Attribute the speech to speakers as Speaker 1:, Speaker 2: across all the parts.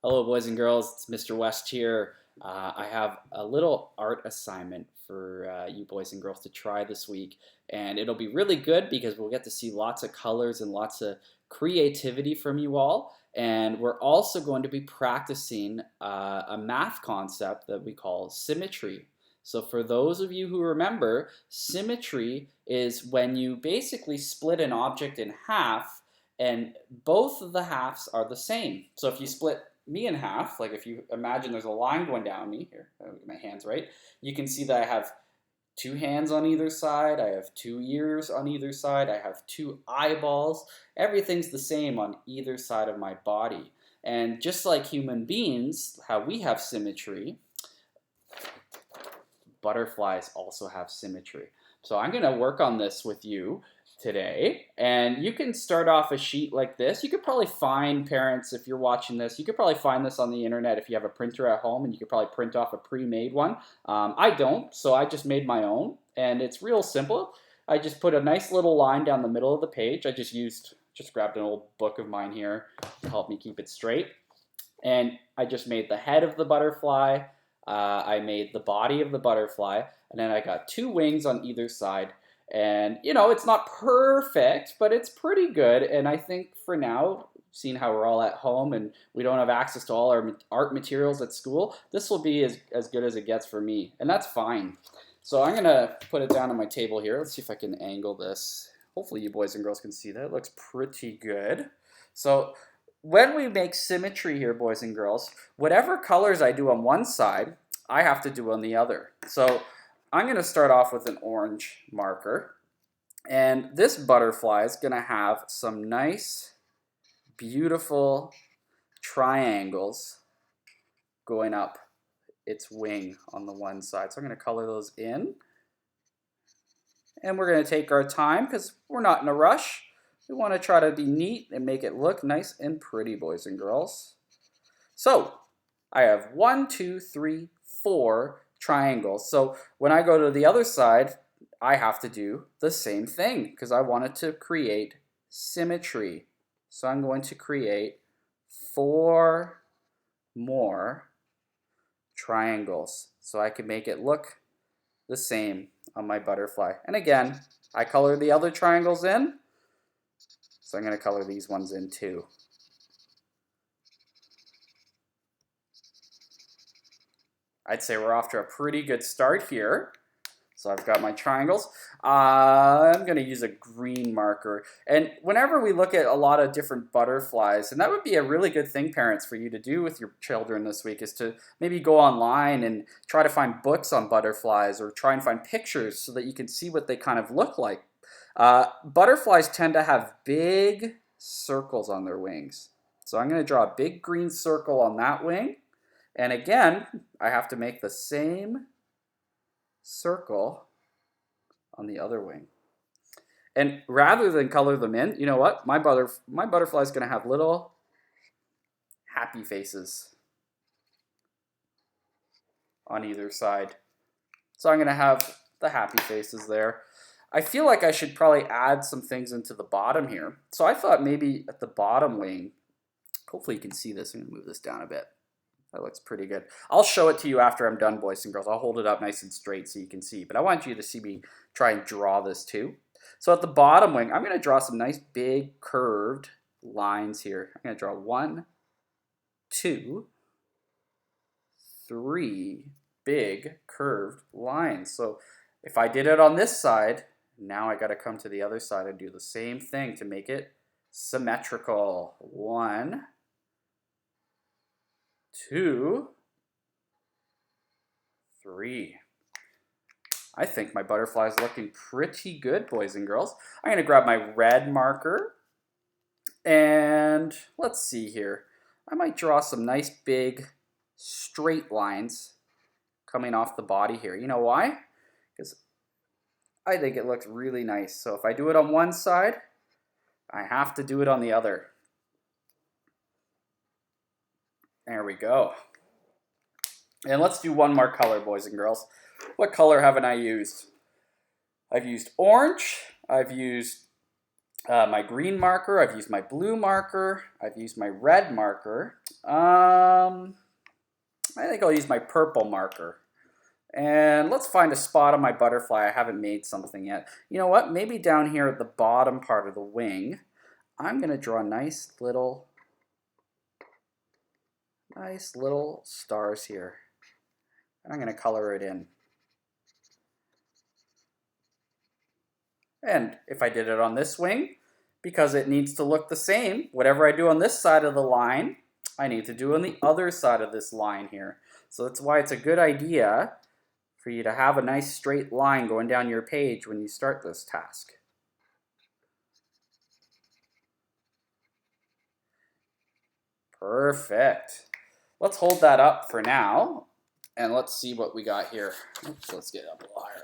Speaker 1: Hello, boys and girls. It's Mr. West here. I have a little art assignment for you boys and girls to try this week, and it'll be really good because we'll get to see lots of colors and lots of creativity from you all. And we're also going to be practicing a math concept that we call symmetry. So, for those of you who remember, symmetry is when you basically split an object in half and both of the halves are the same. So if you split me in half, like if you imagine there's a line going down me, here, I'll get my hands right, you can see that I have two hands on either side, I have two ears on either side, I have two eyeballs. Everything's the same on either side of my body. And just like human beings, how we have symmetry, butterflies also have symmetry. So I'm going to work on this with you today, and you can start off a sheet like this. You could probably find, parents, if you're watching this, you could probably find this on the internet if you have a printer at home, and you could probably print off a pre-made one. I don't, so I just made my own, and it's real simple. I just put a nice little line down the middle of the page. I just grabbed an old book of mine here to help me keep it straight, and I just made the head of the butterfly. I made the body of the butterfly, and then I got two wings on either side. And, you know, it's not perfect, but it's pretty good. And I think for now, seeing how we're all at home and we don't have access to all our art materials at school, this will be as good as it gets for me. And that's fine. So I'm going to put it down on my table here. Let's see if I can angle this. Hopefully you boys and girls can see that. It looks pretty good. So when we make symmetry here, boys and girls, whatever colors I do on one side, I have to do on the other. So I'm going to start off with an orange marker, and this butterfly is going to have some nice, beautiful triangles going up its wing on the one side. So I'm going to color those in, and we're going to take our time because we're not in a rush. We want to try to be neat and make it look nice and pretty, boys and girls. So I have 1, 2, 3, 4 triangles. So when I go to the other side, I have to do the same thing because I wanted to create symmetry. So I'm going to create 4 more triangles so I can make it look the same on my butterfly. And again, I color the other triangles in, so I'm going to color these ones in too. I'd say we're off to a pretty good start here. So I've got my triangles. I'm going to use a green marker. And whenever we look at a lot of different butterflies, and that would be a really good thing, parents, for you to do with your children this week, is to maybe go online and try to find books on butterflies or try and find pictures so that you can see what they kind of look like. Butterflies tend to have big circles on their wings. So I'm going to draw a big green circle on that wing. And again, I have to make the same circle on the other wing. And rather than color them in, you know what? My butterfly is going to have little happy faces on either side. So I'm going to have the happy faces there. I feel like I should probably add some things into the bottom here. So I thought maybe at the bottom wing, hopefully you can see this. I'm going to move this down a bit. That looks pretty good. I'll show it to you after I'm done, boys and girls. I'll hold it up nice and straight so you can see. But I want you to see me try and draw this too. So at the bottom wing, I'm going to draw some nice big curved lines here. I'm going to draw 1, 2, 3 big curved lines. So if I did it on this side, now I got to come to the other side and do the same thing to make it symmetrical. 1, 2, 3. I think my butterfly is looking pretty good, boys and girls. I'm going to grab my red marker, and let's see here. I might draw some nice big straight lines coming off the body here. You know why? Because I think it looks really nice. So if I do it on one side, I have to do it on the other. There we go. And let's do one more color, boys and girls. What color haven't I used? I've used orange, I've used my green marker, I've used my blue marker, I've used my red marker. I think I'll use my purple marker. And let's find a spot on my butterfly. I haven't made something yet. You know what? Maybe down here at the bottom part of the wing, I'm going to draw nice little stars here. I'm going to color it in. And if I did it on this wing, because it needs to look the same, whatever I do on this side of the line, I need to do on the other side of this line here. So that's why it's a good idea for you to have a nice straight line going down your page when you start this task. Perfect. Let's hold that up for now, and let's see what we got here. Oops, let's get up a little higher.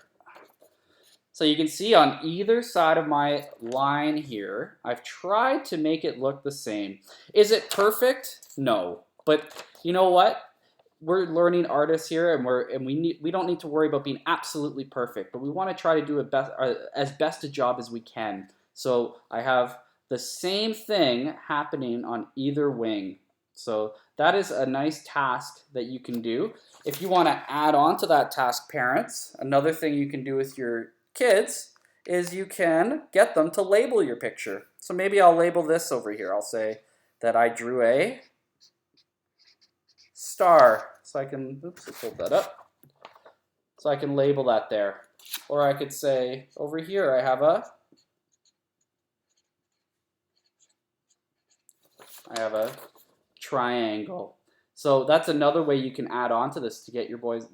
Speaker 1: So you can see on either side of my line here, I've tried to make it look the same. Is it perfect? No. But you know what? We're learning artists here, and we don't need to worry about being absolutely perfect, but we want to try to do as best a job as we can. So I have the same thing happening on either wing. So that is a nice task that you can do. If you want to add on to that task, parents, another thing you can do with your kids is you can get them to label your picture. So maybe I'll label this over here. I'll say that I drew a star. So I can, oops, let's hold that up. So I can label that there. Or I could say over here I have a triangle. So that's another way you can add on to this to get you boys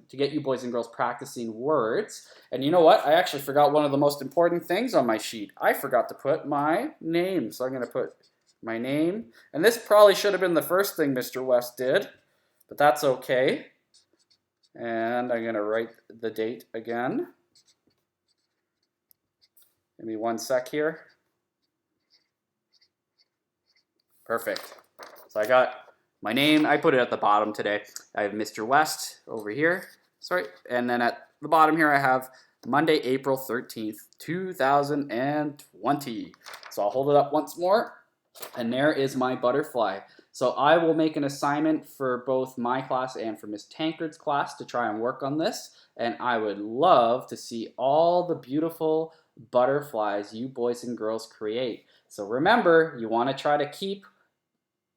Speaker 1: and girls practicing words. And you know what? I actually forgot one of the most important things on my sheet. I forgot to put my name. So I'm going to put my name. And this probably should have been the first thing Mr. West did, but that's okay. And I'm going to write the date again. Give me one sec here. Perfect. So I got my name, I put it at the bottom today. I have Mr. West over here. Sorry. And then at the bottom here I have Monday, April 13th, 2020. So I'll hold it up once more. And there is my butterfly. So I will make an assignment for both my class and for Miss Tankard's class to try and work on this. And I would love to see all the beautiful butterflies you boys and girls create. So remember, you want to try to keep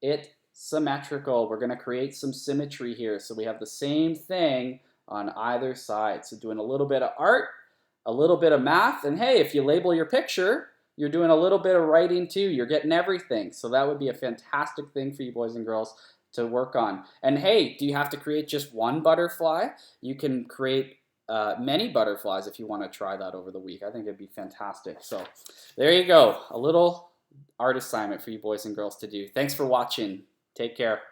Speaker 1: it symmetrical. We're going to create some symmetry here. So we have the same thing on either side. So doing a little bit of art, a little bit of math, and hey, if you label your picture, you're doing a little bit of writing too. You're getting everything. So that would be a fantastic thing for you boys and girls to work on. And hey, do you have to create just one butterfly? You can create many butterflies if you want to try that over the week. I think it'd be fantastic. So there you go. A little art assignment for you boys and girls to do. Thanks for watching. Take care.